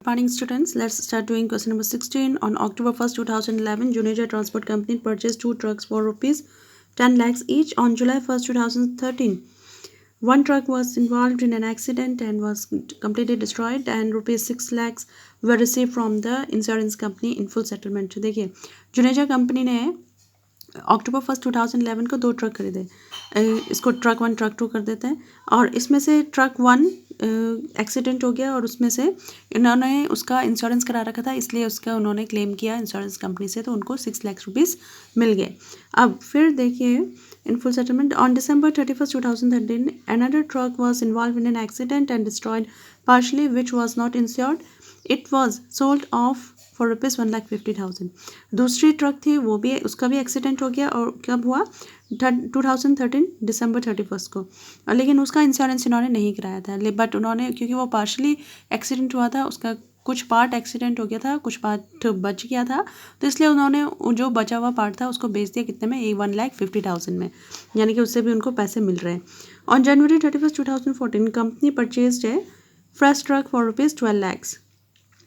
Morning students, let's start doing question number 16. On October 1st, 2011, Juneja Transport Company purchased 2 trucks for rupees 10 lakhs each. On July 1st, 2013, one truck was involved in an accident and was completely destroyed and rupees 6 lakhs were received from the insurance company in full settlement. देखिए Juneja company ने अक्टूबर 1st 2011 को 2 truck खरीदे। इसको truck 1 truck 2 कर देते हैं और इसमें से ट्रक 1 एक्सीडेंट हो गया और उसमें से इन्होंने उसका इंश्योरेंस करा रखा था, इसलिए उसका उन्होंने क्लेम किया इंश्योरेंस कंपनी से, तो उनको 6 लाख रुपीस मिल गए। अब फिर देखिए in full settlement on December 31st 2013 another truck was involved in an accident and destroyed partially, which was not insured. It was sold off for rupees 1,50,000। दूसरी ट्रक थी वो भी, उसका भी एक्सीडेंट हो गया और कब हुआ 2013 December 31st को, और लेकिन उसका इंश्योरेंस इन्होंने नहीं कराया था। बट उन्होंने, क्योंकि वो पार्शली एक्सीडेंट हुआ था, उसका कुछ पार्ट एक्सीडेंट हो गया था, कुछ पार्ट बच गया था, तो इसलिए उन्होंने जो बचा हुआ पार्ट था उसको बेच दिया कितने में, 1,50,000 में, यानी कि उससे भी उनको पैसे मिल रहे हैं। On January 31st 2014 company purchased A fresh truck for rupees 12 lakhs।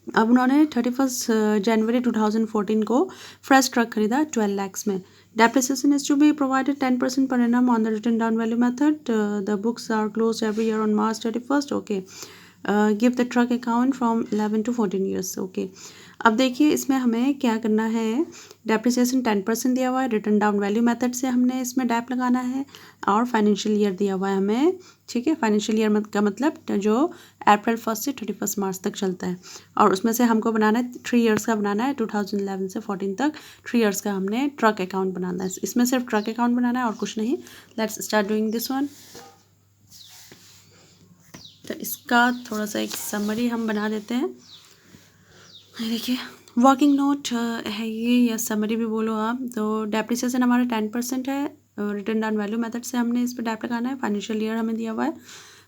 अब उन्होंने 31st January 2014 को फ्रेश ट्रक खरीदा 12 lakhs में। Depreciation is to be provided 10% per annum on the written down value method. The books are closed every year on March 31st. Okay. Give the truck account from 11 to 14 years. Okay. अब देखिए इसमें हमें क्या करना है, depreciation 10% दिया हुआ है, रिटर्न डाउन वैल्यू मेथड से हमने इसमें डैप लगाना है, और फाइनेंशियल ईयर दिया हुआ है हमें। ठीक है, फाइनेंशियल ईयर का मतलब जो अप्रैल 1st से 31st मार्च तक चलता है, और उसमें से हमको बनाना है 3 ईयर्स का बनाना है, 2011 से 14 तक 3 ईयर्स का हमने ट्रक अकाउंट बनाना है। इसमें सिर्फ ट्रक अकाउंट बनाना है और कुछ नहीं। Let's start doing this one. तो इसका थोड़ा सा एक समरी हम बना देते हैं। देखिए वर्किंग नोट है ये, या समरी भी बोलो आप। तो डेप्रिसिएशन हमारा 10% है, रिटर्न डाउन वैल्यू मेथड से हमने इस पर डैप लगाना है। फाइनेंशियल ईयर हमें दिया हुआ है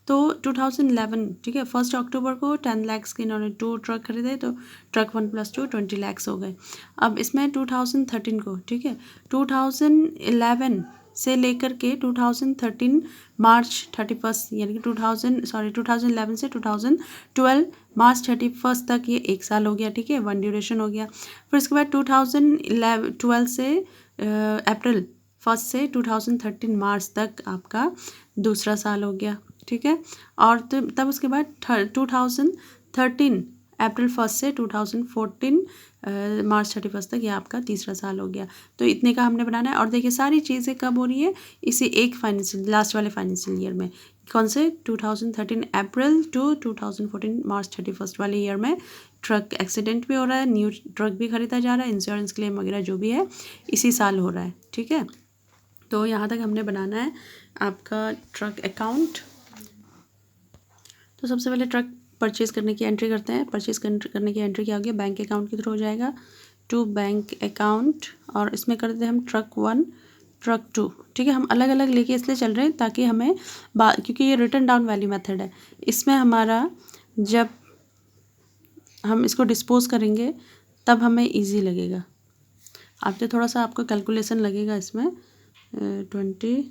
तो 2011, ठीक है, 1 अक्टूबर को 10 lakhs के इन्होंने 2 ट्रक खरीदे, तो ट्रक 1 + 2 20 lakhs हो गए। अब इसमें 2013 को, ठीक है, 2011 से लेकर के 2013 मार्च 31st, यानी कि 2011 से 2012 मार्च 31st तक, ये 1 साल हो गया। ठीक है, 1 ड्यूरेशन हो गया। फिर इसके बाद 2012 से अप्रैल 1st से 2013 मार्च तक आपका दूसरा साल हो गया। ठीक है, और तब उसके बाद 2013 अप्रैल 1st से 2014 मार्च 31st तक, ये आपका तीसरा साल हो गया। तो इतने का हमने बनाना है। और देखिए सारी चीज़ें कब हो रही है, इसी एक फाइनेंशियल लास्ट वाले फाइनेंशियल ईयर में। कौन से, 2013 अप्रैल टू 2014 मार्च 31st वाले ईयर में ट्रक एक्सीडेंट भी हो रहा है, न्यू ट्रक भी खरीदा जा रहा है, इंश्योरेंस क्लेम वगैरह जो भी है इसी साल हो रहा है। ठीक है, तो यहाँ तक हमने बनाना है आपका ट्रक अकाउंट। तो सबसे पहले ट्रक परचेज़ करने की एंट्री करते हैं। परचेज़ करने की एंट्री क्या होगी, बैंक अकाउंट के थ्रू हो जाएगा, टू बैंक अकाउंट, और इसमें कर देते हैं हम ट्रक 1 ट्रक 2। ठीक है, हम अलग अलग लेके इसलिए चल रहे हैं ताकि हमें क्योंकि ये रिटर्न डाउन वैल्यू मेथड है, इसमें हमारा जब हम इसको डिस्पोज करेंगे तब हमें ईजी लगेगा। आप जो थोड़ा सा आपको कैलकुलेशन लगेगा इसमें, 20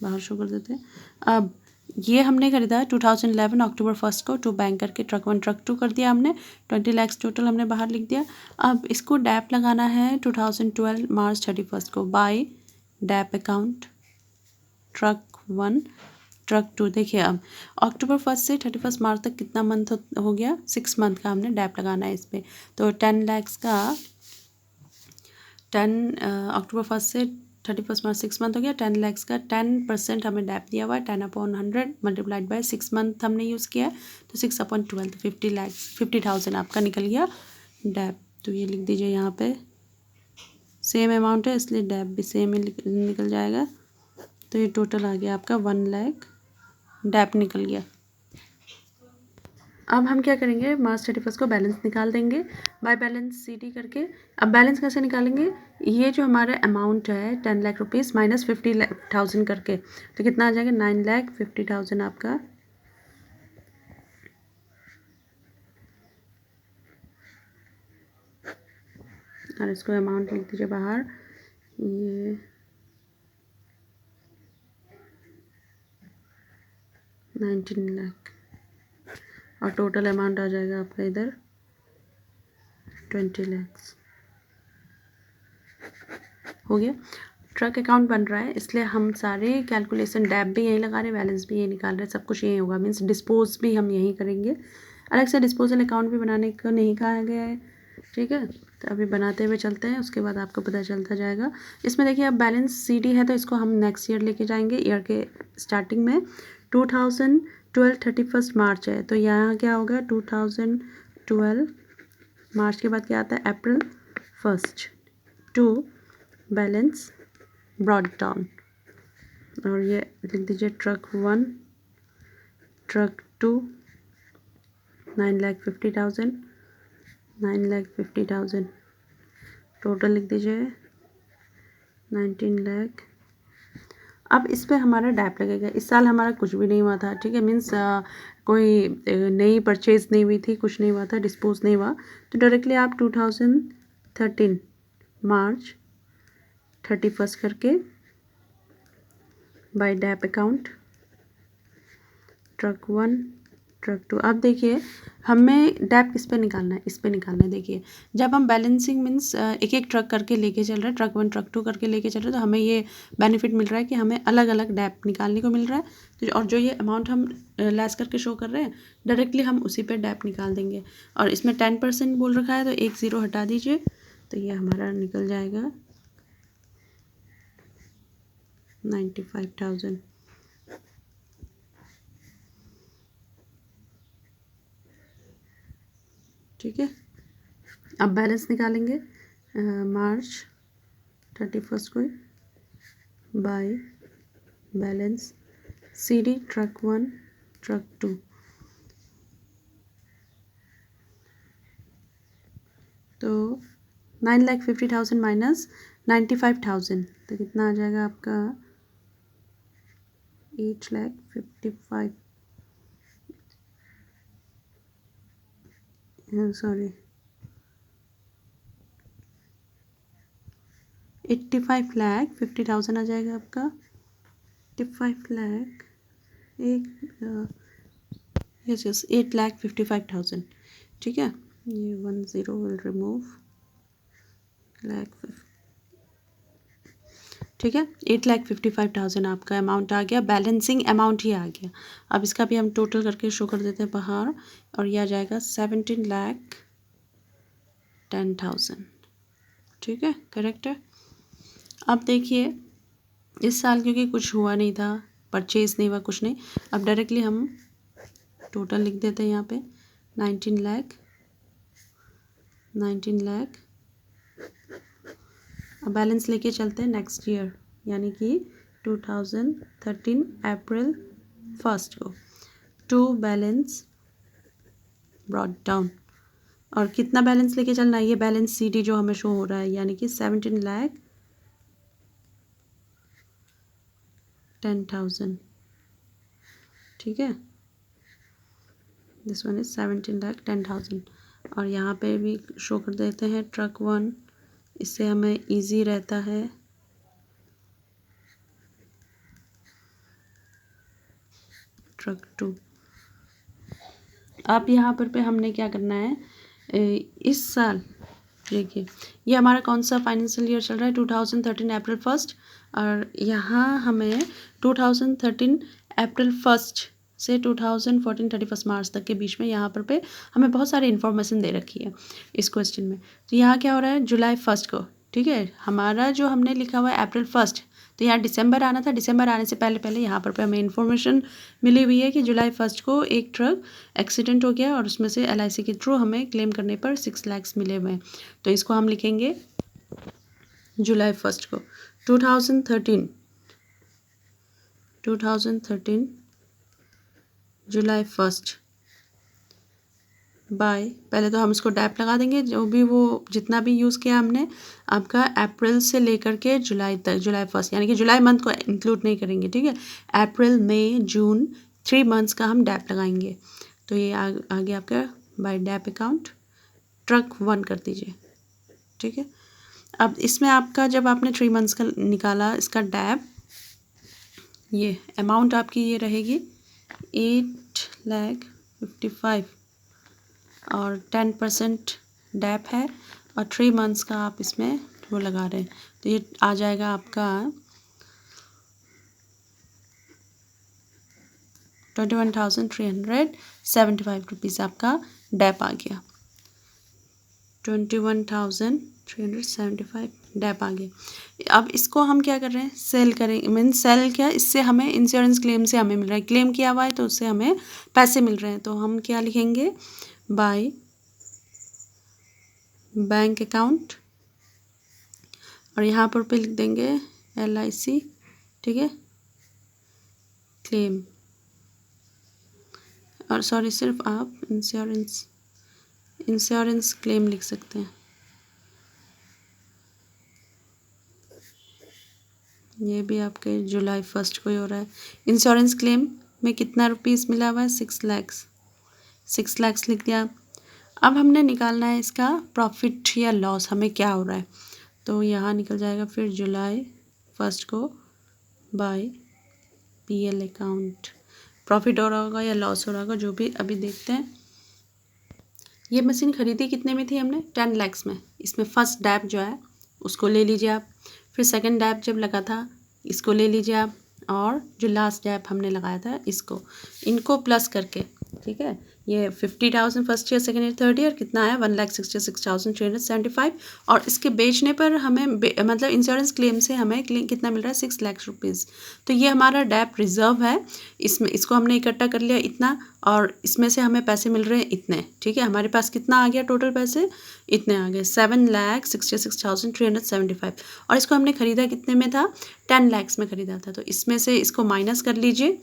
बाहर शो कर देते हैं। अब ये हमने खरीदा 2011 अक्टूबर 1st को, टू बैंक करके ट्रक 1 ट्रक 2 कर दिया हमने, 20 lakhs टोटल हमने बाहर लिख दिया। अब इसको डैप लगाना है 2012 मार्च 31st को, by dab account truck 1 truck 2। देखिए अब अक्टूबर 1st से 31st मार्च तक कितना मंथ हो गया, 6 मंथ का हमने डैप लगाना है इस पर। तो 10 lakhs का 10 अक्टूबर 1st से 31st मार्च 6 मंथ हो गया। 10 lakhs का 10% हमें डैप दिया हुआ है, 10/100 मल्टीप्लाइड बाय 6 मंथ हमने यूज़ किया है, तो 6/12 तो 50 lakhs 50,000 आपका निकल गया डैप। तो ये लिख दीजिए यहाँ पे, सेम अमाउंट है इसलिए डैप भी सेम ही निकल जाएगा। तो ये टोटल आ गया आपका 1 लाख डैप निकल गया। अब हम क्या करेंगे, मार्च 31st को बैलेंस निकाल देंगे बाय बैलेंस CD करके। अब बैलेंस कैसे निकालेंगे, ये जो हमारा अमाउंट है 10 लाख रुपीज़ माइनस 50,000 करके, तो कितना आ जाएगा, 9,50,000 आपका। और इसको अमाउंट लिख दीजिए बाहर, ये 19 लाख। और टोटल अमाउंट आ जाएगा आपका इधर 20 lakhs। हो गया। ट्रक अकाउंट बन रहा है, इसलिए हम सारे कैलकुलेशन डैप भी यहीं लगा रहे हैं, बैलेंस भी यहीं निकाल रहे हैं, सब कुछ यहीं होगा। मीन्स डिस्पोज भी हम यहीं करेंगे। अलग से डिस्पोजल अकाउंट भी बनाने को नहीं कहा गया है, ठीक है। तो अभी बनाते हुए चलते हैं, उसके बाद आपको पता चलता जाएगा। इसमें देखिए अब बैलेंस CD है तो इसको हम नेक्स्ट ईयर लेके जाएंगे। ईयर के स्टार्टिंग में 2012 31 मार्च है, तो यहाँ क्या होगा 2012 मार्च के बाद क्या आता है अप्रैल 1 टू बैलेंस ब्रॉड डाउन। और ये लिख दीजिए ट्रक 1, ट्रक 2 9,50,000, 9,50,000, टोटल लिख दीजिए 19 लाख। अब इस पे हमारा डैप लगेगा। इस साल हमारा कुछ भी नहीं हुआ था, ठीक है। मीन्स कोई नई परचेज नहीं हुई थी, कुछ नहीं हुआ था, डिस्पोज नहीं हुआ। तो डायरेक्टली आप 2013 मार्च 31 करके by dab account truck 1, truck 2। अब देखिए हमें डैप किस पे निकालना है, इस पे निकालना है। देखिए जब हम बैलेंसिंग मीन्स एक एक ट्रक करके लेके चल रहे हैं, ट्रक 1 ट्रक 2 करके लेके चल रहे हैं, तो हमें ये बेनिफिट मिल रहा है कि हमें अलग अलग डैप निकालने को मिल रहा है। तो और जो ये अमाउंट हम लेस करके शो कर रहे हैं, डायरेक्टली हम उसी पे डैप निकाल देंगे। और इसमें 10% बोल रखा है, तो 1 0 हटा दीजिए, तो ये हमारा निकल जाएगा 95,000। ठीक है। अब बैलेंस निकालेंगे मार्च 31 को by balance CD truck 1 truck 2। तो 9,50,000 माइनस 95,000, तो कितना आ जाएगा आपका 8,55,000, सॉरी 85,50,000 आ जाएगा आपका 85 लाख यस 8,55,000। ठीक है, ये 1 0 विल रिमूव लाख। ठीक है, 8,55,000 आपका अमाउंट आ गया, बैलेंसिंग अमाउंट ही आ गया। अब इसका भी हम टोटल करके शो कर देते हैं बाहर, और यह आ जाएगा 17,10,000। ठीक है, करेक्ट है। अब देखिए इस साल क्योंकि कुछ हुआ नहीं था, परचेज नहीं हुआ, कुछ नहीं, अब डायरेक्टली हम टोटल लिख देते हैं यहाँ पे 19 लाख। अब बैलेंस लेके चलते हैं नेक्स्ट ईयर, यानी कि 2013 अप्रैल 1 को टू बैलेंस ब्रॉड डाउन। और कितना बैलेंस लेके चलना है, ये बैलेंस CD जो हमें शो हो रहा है, यानी कि 17,10,000। ठीक है, दिस वन इज 17,10,000। और यहाँ पे भी शो कर देते हैं ट्रक 1, इससे हमें इजी रहता है। ट्रक 2, अब यहाँ पे हमने क्या करना है, इस साल देखिए ये हमारा कौन सा फाइनेंशियल ईयर चल रहा है, 2013 अप्रैल 1, और यहाँ हमें 2013 अप्रैल 1 से 2014 31 मार्च तक के बीच में यहाँ पे हमें बहुत सारी इन्फॉर्मेशन दे रखी है इस क्वेश्चन में। तो यहाँ क्या हो रहा है, जुलाई 1 को, ठीक है, हमारा जो हमने लिखा हुआ है अप्रैल 1, तो यहाँ दिसंबर आना था। दिसंबर आने से पहले यहाँ पर हमें इन्फॉर्मेशन मिली हुई है कि जुलाई 1 को एक ट्रक एक्सीडेंट हो गया और उसमें से LIC के थ्रू हमें क्लेम करने पर 6 लाख मिले हुए हैं। तो इसको हम लिखेंगे जुलाई 1 को 2013 जुलाई 1 बाय, पहले तो हम इसको डैप लगा देंगे, जो भी वो जितना भी यूज़ किया हमने आपका अप्रैल से लेकर के जुलाई तक, जुलाई 1 यानी कि जुलाई मंथ को इंक्लूड नहीं करेंगे। ठीक है, अप्रैल मई जून 3 मंथ्स का हम डैप लगाएंगे। तो ये आ गया आपका बाय डैप अकाउंट ट्रक 1 कर दीजिए। ठीक है, अब इसमें आपका जब आपने 3 मंथ्स का निकाला इसका डैप, ये अमाउंट आपकी ये रहेगी 8,55,000। और 10% डैप है और 3 मंथ्स का आप इसमें वो लगा रहे हैं, तो ये आ जाएगा आपका 21,375 रुपीज़ आपका डैप आ गया। 21,375 डैप आ गया। अब इसको हम क्या कर रहे हैं, सेल करें, मीन सेल क्या, इससे हमें इंश्योरेंस क्लेम से हमें मिल रहा है, क्लेम किया हुआ है तो उससे हमें पैसे मिल रहे हैं, तो हम क्या लिखेंगे, बाय बैंक अकाउंट और यहाँ पर लिख देंगे LIC, ठीक है, क्लेम, और सॉरी सिर्फ आप इंश्योरेंस क्लेम लिख सकते हैं। ये भी आपके जुलाई 1 को ही हो रहा है। इंश्योरेंस क्लेम में कितना रुपीस मिला हुआ है, 6 लाख लिख दिया। अब हमने निकालना है इसका प्रॉफिट या लॉस, हमें क्या हो रहा है, तो यहाँ निकल जाएगा फिर जुलाई 1 को बाय PL अकाउंट, प्रॉफिट हो रहा होगा या लॉस हो रहा होगा, जो भी अभी देखते हैं। ये मशीन खरीदी कितने में थी हमने, 10 लाख में। इसमें फर्स्ट डैप जो है उसको ले लीजिए आप, फिर सेकंड डैप जब लगा था इसको ले लीजिए आप, और जो लास्ट डैप हमने लगाया था इसको, इनको प्लस करके, ठीक है, ये 50,000 first year, second year, third year कितना है, 1,66,375, और इसके बेचने पर हमें मतलब इंश्योरेंस क्लेम से हमें कितना मिल रहा है, 6 लाख रुपीज़। तो ये हमारा डैप रिजर्व है, इसमें इसको हमने इकट्ठा कर लिया इतना, और इसमें से हमें पैसे मिल रहे हैं इतने, ठीक है, हमारे पास कितना आ गया टोटल पैसे, इतने आ गए 7,66,375, और इसको हमने ख़रीदा कितने में था, 10 लाख में ख़रीदा था, तो इसमें से इसको माइनस कर लीजिए,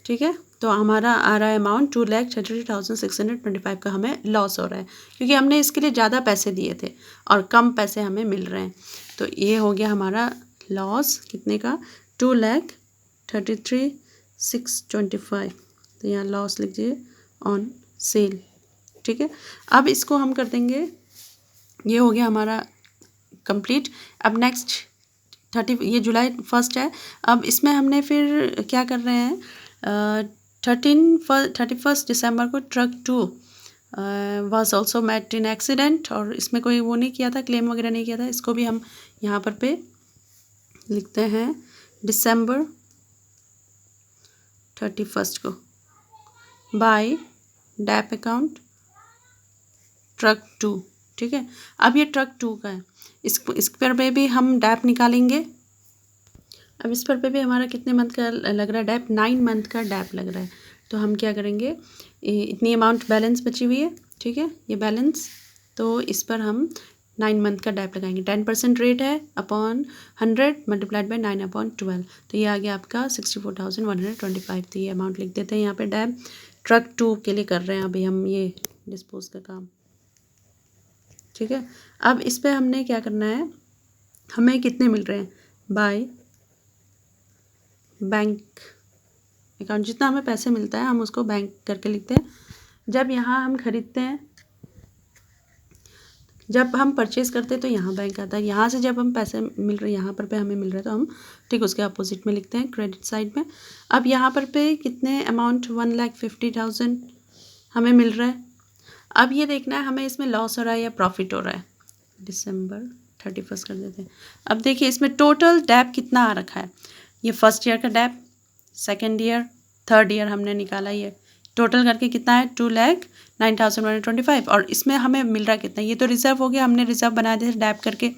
ठीक है, तो हमारा आ रहा है अमाउंट 2,33,625 का हमें लॉस हो रहा है, क्योंकि हमने इसके लिए ज़्यादा पैसे दिए थे और कम पैसे हमें मिल रहे हैं, तो ये हो गया हमारा लॉस कितने का, 2,33,625, तो यहाँ लॉस लिखिए ऑन सेल, ठीक है। अब इसको हम कर देंगे, ये हो गया हमारा कंप्लीट। अब नेक्स्ट 30, ये जुलाई 1 है, अब इसमें हमने फिर क्या कर रहे हैं, 31 दिसंबर को truck 2 was also met in accident, और इसमें कोई वो नहीं किया था, क्लेम वगैरह नहीं किया था, इसको भी हम यहाँ पर पे लिखते हैं दिसंबर 31 को बाय डैप अकाउंट ट्रक 2, ठीक है। अब ये ट्रक 2 का है, इस पर भी हम डैप निकालेंगे। अब इस पर भी हमारा कितने मंथ का लग रहा है डैप, 9 मंथ का डैप लग रहा है, तो हम क्या करेंगे, इतनी अमाउंट बैलेंस बची हुई है, ठीक है, ये बैलेंस, तो इस पर हम 9 मंथ का डैप लगाएंगे, 10% रेट है अपॉन 100 मल्टीप्लाइड बाय 9/12, तो ये आ गया आपका 64,125, तो ये अमाउंट लिख देते हैं यहाँ पे। डैप ट्रक 2 के लिए कर रहे हैं अभी हम ये डिस्पोज का काम, ठीक है। अब इस पर हमने क्या करना है, हमें कितने मिल रहे हैं, बाय बैंक अकाउंट, जितना हमें पैसे मिलता है हम उसको बैंक करके लिखते हैं। जब यहाँ हम खरीदते हैं, जब हम परचेज़ करते हैं तो यहाँ बैंक आता है, यहाँ से जब हम पैसे मिल रहे हैं यहाँ पर पे हमें मिल रहा है तो हम ठीक उसके अपोजिट में लिखते हैं क्रेडिट साइड में। अब यहाँ पर पे कितने अमाउंट, 1,50,000 हमें मिल रहा है। अब ये देखना है हमें इसमें लॉस हो रहा है या प्रॉफिट हो रहा है, दिसंबर 31 कर देते हैं। अब देखिए इसमें टोटल डैप कितना आ रखा है, ये फर्स्ट ईयर का dep, second year, third year हमने निकाला, ये टोटल करके कितना है, 2,09,125, और इसमें हमें मिल रहा कितना, ये तो रिजर्व हो गया, हमने रिजर्व बना दिया डैप करके,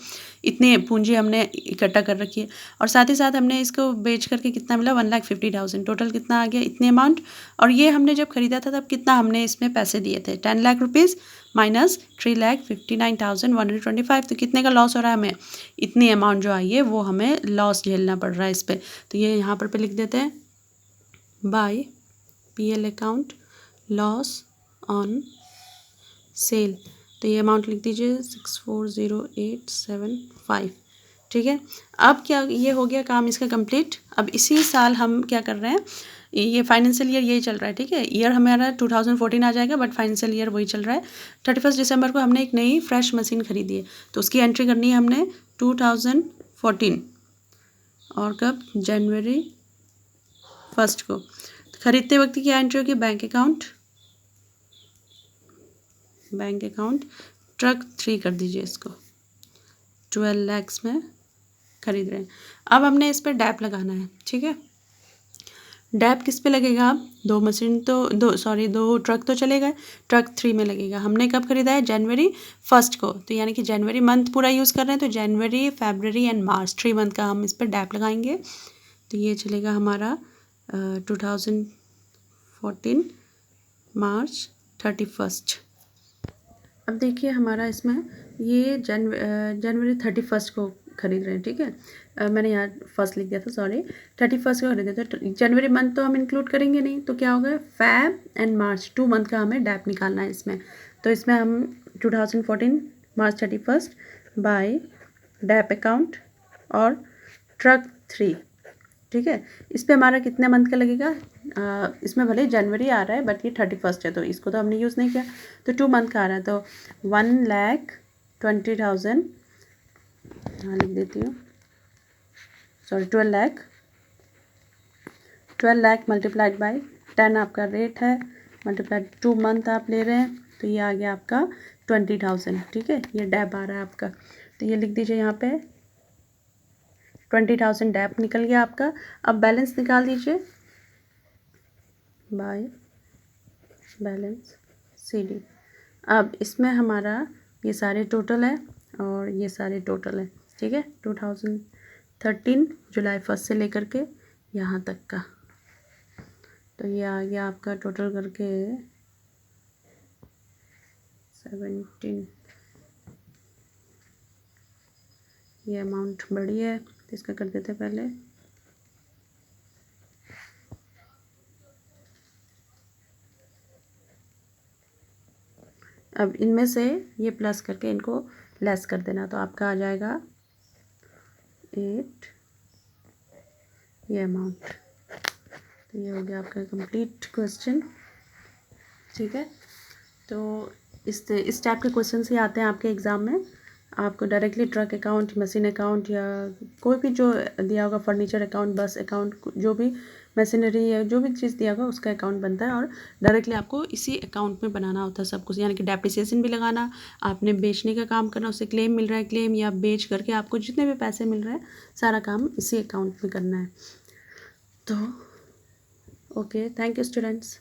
इतनी पूंजी हमने इकट्ठा कर रखी है, और साथ ही साथ हमने इसको बेच करके कितना मिला, 1,50,000, टोटल कितना आ गया, इतने अमाउंट। और ये हमने जब खरीदा था तब कितना हमने इसमें पैसे दिए थे, 10 लाख रुपीज़ माइनस 3,59,125, तो कितने का लॉस हो रहा है हमें, इतनी अमाउंट जो आई है वो हमें लॉस झेलना पड़ रहा है इस पर। तो ये यहाँ पर लिख देते हैं by PL account loss on sale, तो ये अमाउंट लिख दीजिए 640875, ठीक है। अब क्या, ये हो गया काम इसका कंप्लीट। अब इसी साल हम क्या कर रहे हैं, ये फाइनेंशियल ईयर यही चल रहा है, ठीक है, ईयर हमारा 2014 आ जाएगा बट फाइनेंशियल ईयर वही चल रहा है। 31 दिसंबर को हमने एक नई फ्रेश मशीन खरीदी है, तो उसकी एंट्री करनी है हमने 2014, और कब, जनवरी 1 को। खरीदते वक्त क्या एंट्री होगी, bank account, bank account truck 3 कर दीजिए इसको, 12 lakhs में खरीद रहे हैं। अब हमने इस पर डैप लगाना है, ठीक है। डैप किस पे लगेगा? अब दो ट्रक तो चले गए, ट्रक 3 में लगेगा। हमने कब खरीदा है? January 1 को, तो यानी कि जनवरी मंथ पूरा यूज़ कर रहे हैं, तो जनवरी, फरवरी एंड मार्च 3 मंथ का हम इस पर डैप लगाएंगे। तो ये चलेगा हमारा 2014 मार्च 31। अब देखिए हमारा इसमें ये जनवरी 31 को खरीद रहे हैं, ठीक है। मैंने यहाँ फर्स्ट लिख दिया था, सॉरी, 31 को खरीदे थे। तो जनवरी मंथ तो हम इंक्लूड करेंगे नहीं, तो क्या होगा? फैब एंड मार्च 2 मंथ का हमें डैप निकालना है इसमें। तो इसमें हम 2014 मार्च 31 बाय डैप अकाउंट और ट्रक 3, ठीक है। इस पे हमारा कितने मंथ का लगेगा? इसमें भले जनवरी आ रहा है बट ये 31 है, तो इसको तो हमने यूज़ नहीं किया, तो 2 मंथ का आ रहा है। तो 1,20,000, हाँ लिख देती हूँ, सॉरी 12 लाख मल्टीप्लाइड बाई 10 आपका रेट है, मल्टीप्लाइड 2 मंथ आप ले रहे हैं, तो ये आ गया आपका 20,000, ठीक है। ये डैप आ रहा है आपका, तो ये लिख दीजिए यहाँ पे 20,000 डैप निकल गया आपका। अब बैलेंस निकाल दीजिए बाय बैलेंस CD। अब इसमें हमारा ये सारे टोटल है और ये सारे टोटल है, ठीक है। 2013 जुलाई 1 से लेकर के यहाँ तक का, तो ये आ गया आपका टोटल करके 17। ये अमाउंट बड़ी है, तो इसका कर देते पहले। अब इनमें से ये प्लस करके इनको लेस कर देना, तो आपका आ जाएगा 8, ये अमाउंट। तो ये हो गया आपका कंप्लीट क्वेश्चन, ठीक है। तो इस टाइप के क्वेश्चन ही आते हैं आपके एग्ज़ाम में। आपको directly truck account, machine account या कोई भी जो दिया होगा, फर्नीचर अकाउंट, बस अकाउंट, जो भी मशीनरी है, जो भी चीज़ दिया होगा उसका अकाउंट बनता है और डायरेक्टली आपको इसी अकाउंट में बनाना होता है सब कुछ। यानी कि डेप्रिसिएशन भी लगाना, आपने बेचने का काम करना, उससे क्लेम मिल रहा है, क्लेम या बेच करके आपको जितने भी पैसे मिल रहे हैं सारा काम इसी अकाउंट में करना है। तो ओके, थैंक यू स्टूडेंट्स।